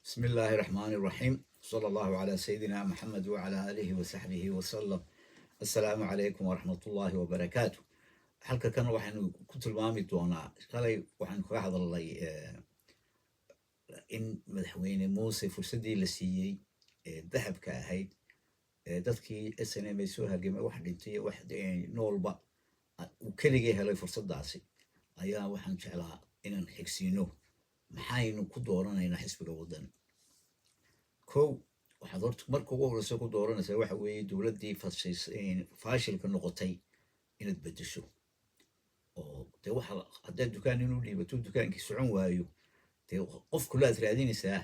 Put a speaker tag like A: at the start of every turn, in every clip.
A: بسم الله الرحمن الرحيم صلى الله على سيدنا محمد وعلى آله وصحبه وسلم. السلام عليكم ورحمة الله وبركاته. حلقة كان waxaan ku tilmaami doonaa shalay waxaan kaga hadalnay in madaxweyne Muuse fursadii la siiyey dahabka ahayd dadkii SNM ay soo hagamay wax dhintay wax noolba uu keligii helay fursadaasi ayaa waxaan jeclaa inaan xigsiino maxaynu ku dooranaynaa xisbiga waddan. kow waxaad horta marka ugu horreysa ku dooranaysaa waxa weeye dowladdii faashilka noqotay inaad beddesho oo dee waxa haddaad dukaan inuu dhiibato dukaankii socon waayo dee qof kale aad raadinaysaa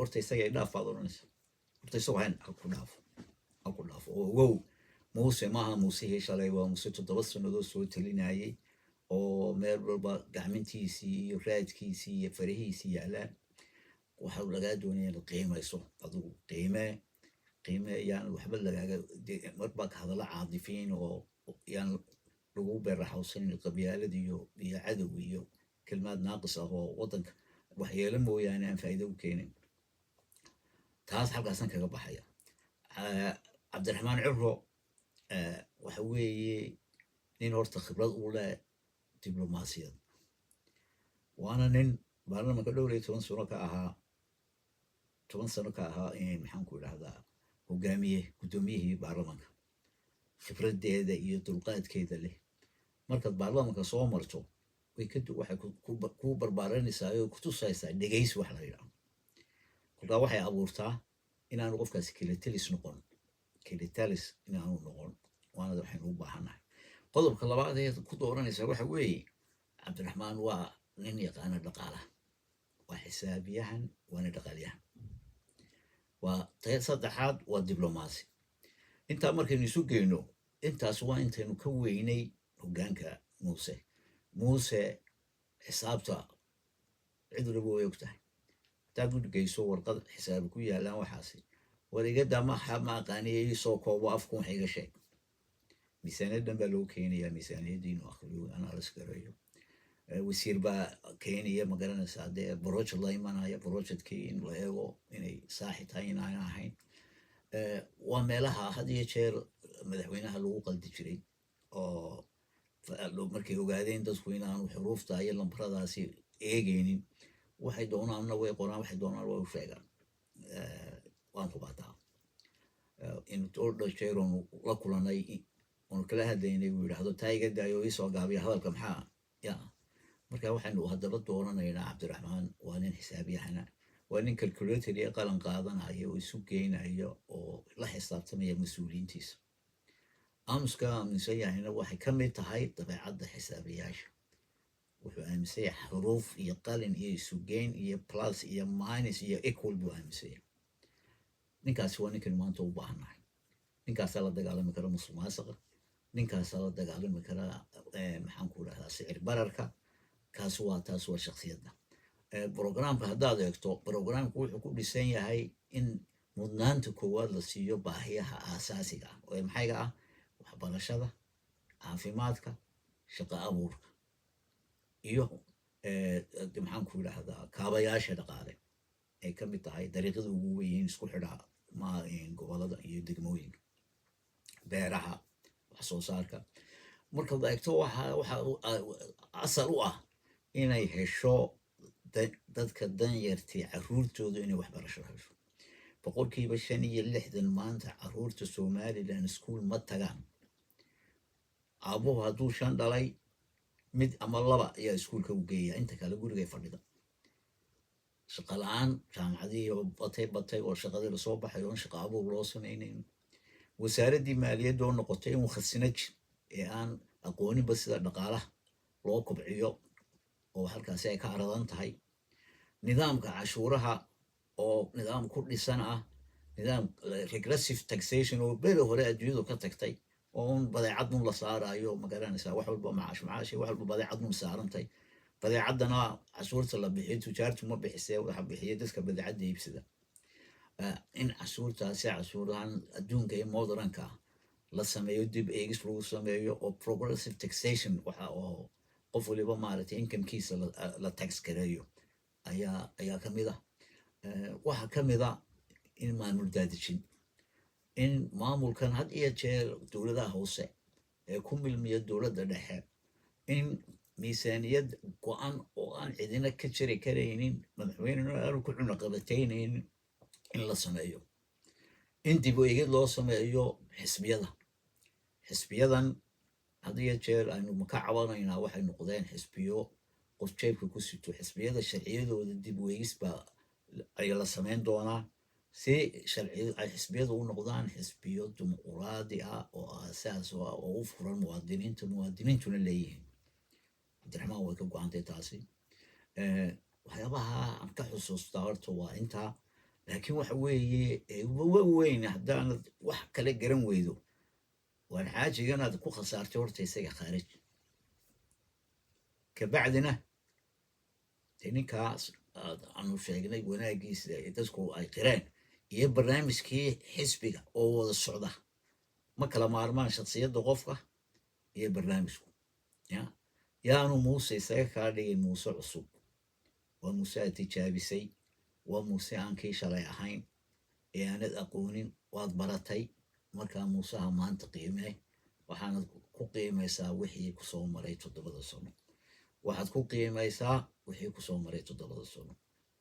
A: horta isaga ay dhaaf baad odhanaysaa horta isagoo hayn ha ku dhaafo oo ogow muuse maaha muusihii shalay waa muuse 7 sannadood soo talinayay oo meel walba gacmintiisii iyo raadkiisii iyo farahiisii yaalaan waxa lagaa doonaya inaad qiimayso adigu qiime yaan waxba lagaaga marba ka hadalla caadifiin oo yaan lagu beeraxawsanin qabyaalad iyo cadow iyo kelmaad naaqis ah oo waddanka waxyeelo mooyaane aan faa'iido u keenin. taas halkaasan kaga baxaya. cabdiraxmaan cirro waxa weeye nin horta khibrad u leh diblomaasiyad waana nin baarlamanka dhowr iyo 10 sano ka ahaa maxaan ku idhahdaa guddoomiyihii baarlamanka khibraddeeda iyo dulqaadkeeda leh. markaad baarlamanka soo marto waxay ku barbaaranaysaa oo ku tusaysaa dhegaysi wax la yidhaahdo kolkaa waxay abuurtaa inaanu qofkaasi kelitalis noqon waana waxaynu u baahannahay. qodobka labaad ee ku dooranaysaa waxa weeye cabdiraxmaan waa nin yaqaana dhaqaalaha waa xisaabiyahan waana dhaqaalyahan waa saddexaad waa diblomaasi. intaa markaynu isu geyno intaas waa intaynu ka weynay hoggaanka muuse xisaabta cid walba way og tahay haddaad u dhigayso warqad xisaabi ku yaalaan waxaasi warigada ma aqaaniya ii soo koobo afku wax iga sheeg miisaaniyaddan baa loo keenayaa miisaaniyaddii inuu akhriyo analysis gareeyo wasiir baa keenaya ma garanaysaa dee project la imanaya projectkii in la eego inay saaxi tahay inaan ahayn. waa meelaha had iyo jeer madaxweynaha lagu qaldi jiray oo markay ogaadeen dadku inaanu xuruufta iyo lambaradaasi eegaynin waxay doonaanna way qoraan waxay doonaan way u sheegaan. waan hubaataa in dhowr jeer oonu la kulanay oonu kala hadlaynay uu yidhaahdo taa iga daayo ii soo gaabiya hadalka maxaa marka waxaynu haddaba dooranaynaa cabdiraxmaan waa nin xisaabyahana waa nin calculator iyo qalan qaadanaya oo isu geynaya oo la xisaabtamaya mas-uuliyiintiisa. aamuska aaminsan yahayna waxay ka mid tahay dabeecadda xisaabiyaasha. wuxuu aaminsan yahay xuruuf iyo qalin iyo isugeyn iyo plus iyo minus iyo equal buu aaminsan yahay. ninkaasi waa ninkan maanta u baahannahay. ninkaasaa la dagaalami kara musuqmaasuqa, ninkaasaa la dagaalami kara maxaan ku idhahdaa sicir bararka. taas waa shakhsiyadda. programka haddaad eegto programku wuxuu ku dhisan yahay in mudnaanta koowaad la siiyo baahiyaha aasaasiga ah oo maxayga ah waxbarashada, caafimaadka, shaqo abuurka iyo maxaan ku idhahdaa kaabayaasha dhaqaale ay ka mid tahay dariiqada ugu weyn isku xidha gobolada iyo degmooyinka, beeraha, wax soo saarka. markaad eegto waxa asal u ah inay hesho dadka danyartii caruurtooda inay waxbarasho hesho. 65% maanta caruurta Somaliland iskuul ma tagaan. aabuhu hadduu 5 dhalay mid ama 2 ayaa iskuulka u geeya inta kale gurigay fadhida. shaqo la'aan jaamacadii batay oo shaqadii la soo baxay oo shaqo abuur loo samaynayn. wasaaraddii maaliyadda oo noqotay in khasnad ee aan aqooninba sida dhaqaalaha loo kobciyo oo halkaasi ay ka aradan tahay. nidaamka cashuuraha oo nidaam ku dhisan ah nidaam regressive taxation oo beri hore adduunyadu ka tagtay oo badeecad la saarayo ma garanaysaa wax walba macaash wax walba badeecad saarantay. badeecaddana cashuurta la bixiyo tujaartu ma bixisee waxa bixiya dadka badeecadda iibsada. in cashuurahan adduunka iyo modernka la sameeyo dib eegis lagu sameeyo oo progressive taxation waxa oo qof waliba maaragtay incomekiisa la tax gareeyo ayaa ka mid ah. waxaa ka mid a in maamul daadejin, in maamulkan had iyo jeer dowladaha hoose ee ku milmiya dowladda dhexe in miisaaniyad go-an oo aan cidina ka jari karaynin madaxweynena aanu ku cunaqabataynaynin in la sameeyo, in dib u egid loo sameeyo xisbiyadan had iyo jeer aynu ka cabanaynaa waxay noqdeen xisbiyo qof jeebka ku sito. xisbiyada sharciyadooda dib u egis baa ayaa la samayn doonaa si ay xisbiyadu u noqdaan xisbiyo dimuquraadi ah oo aasaas ah oo u furan muwaadiniintuna leeyihiin. cabdiraxmaan way ka go-antay taasi. waxyaabaha aan ka xusuustaa horta waa intaa, laakiin waxa weeye weyn haddaanad wax kale garan weydo waan xaajiganaad ku khasaartay horta isaga khaarij. kabacdina de ninkaas aanu sheegnay wanaagiisa dadku ay qireen iyo barnaamijkii xisbiga oo wada socda ma kala maarmaan shaksiyadda qofka iyo barnaamijku. yaanu muuse isaga kaa dhigin muuse cusub. waa muuse aad tijaabisay, waa muuse aan kii shalay ahayn ee aanad aqoonin, waad baratay. markaa muuseha maanta qiimee, waxaanad ku qiimaysaa wixii kusoo maray 7 sano. waxaad ku qiimaysaa wixii kusoo maray 7 sano,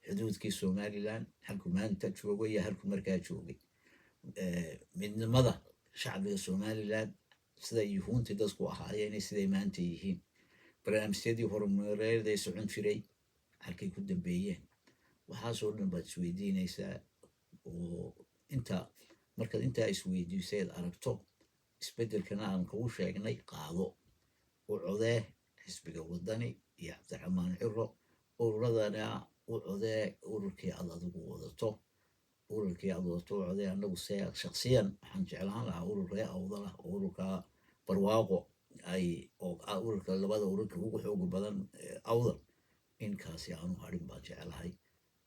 A: xuduudkii somalilan halku maanta joogay iyo halku markaa joogay, midnimada shacbiga somalilan siday yuhuuntii dadku ahaayeen siday maanta yihiin, barnaamijyadii horumareed ee socon jiray halkay ku dambeeyeen. waxaasoo dhan baad isweydiinaysaa oo markaad intaa isweydiiseed aragto isbeddelkana aan kugu sheegnay qaado u codee xisbiga wadani iyo cabdiraxmaan ciro. ururadana u codee ururkii aad adigu wadato u codee. anagu se shaksiyan waxaan jeclaan lahaa ururee awdalah oo ururka barwaaqo ururka labada ururka ugu xooga badan awdal inkaasi aanu harin baan jeclahay.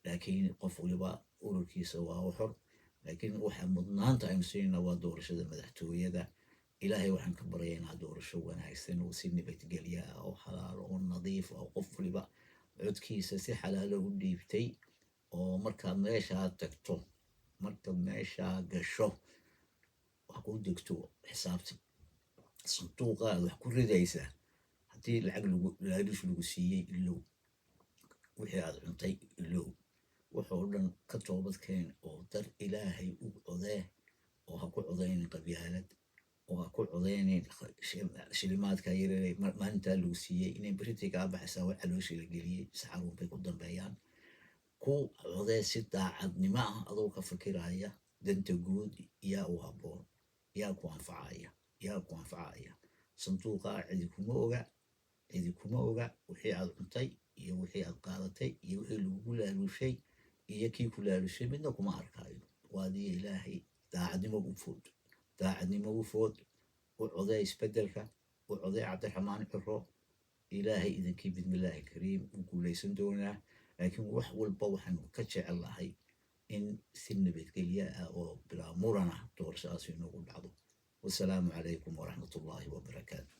A: laakiin qof waliba ururkiisa waa u xor. laakiin waxa mudnaanta aynu siinayna waa doorashada madaxtooyada. ilaahay waxaan ka baryaynaa doorasho wanaagsan oo si nabadgelya ah oo xalaalo oo nadiif oo qof waliba codkiisa si xalaalo u dhiibtay. oo markaad meeshaa tagto, markaad meeshaa gasho, wax ku degto xisaabta sanduuqa aad wax ku ridaysaa. haddii lacag laalish lagu siiyey ilow, wixii aad cuntay ilow, wuxuu dhan ka toobadkeen oo dar ilaahay u codee. oo ha ku codaynin qabyaalad, oo ha ku codaynin shilimaadka yareeray maalintaa lagu siiyey inay beritii kaa baxaysaa wax calooshii la geliyey saxaruun bay ku dambeeyaan. ku codee si daacadnimo ah adoo ka fikiraya danta guud yaa u habboon, yaa ku anfacaya. sanduuqa cidi kuma oga wixii aad cuntay iyo wixii aad qaadatay iyo wixii lagugu laalushay iyo kii ku laalushay midna kuma arkaayo. waadiyo ilaahay daacadnimo u food u codee isbeddelka, u codee cabdiraxmaan ciro. ilaahay idinkii bidmillaahi kariim u guulaysan doonaa. laakiin wax walba waxaanu ka jecel lahay in si nabadgelya ah oo bilaa muran ah doorashadaasi inoogu dhacdo. wasalaamu calaykum waraxmatullaahi wabarakaatu.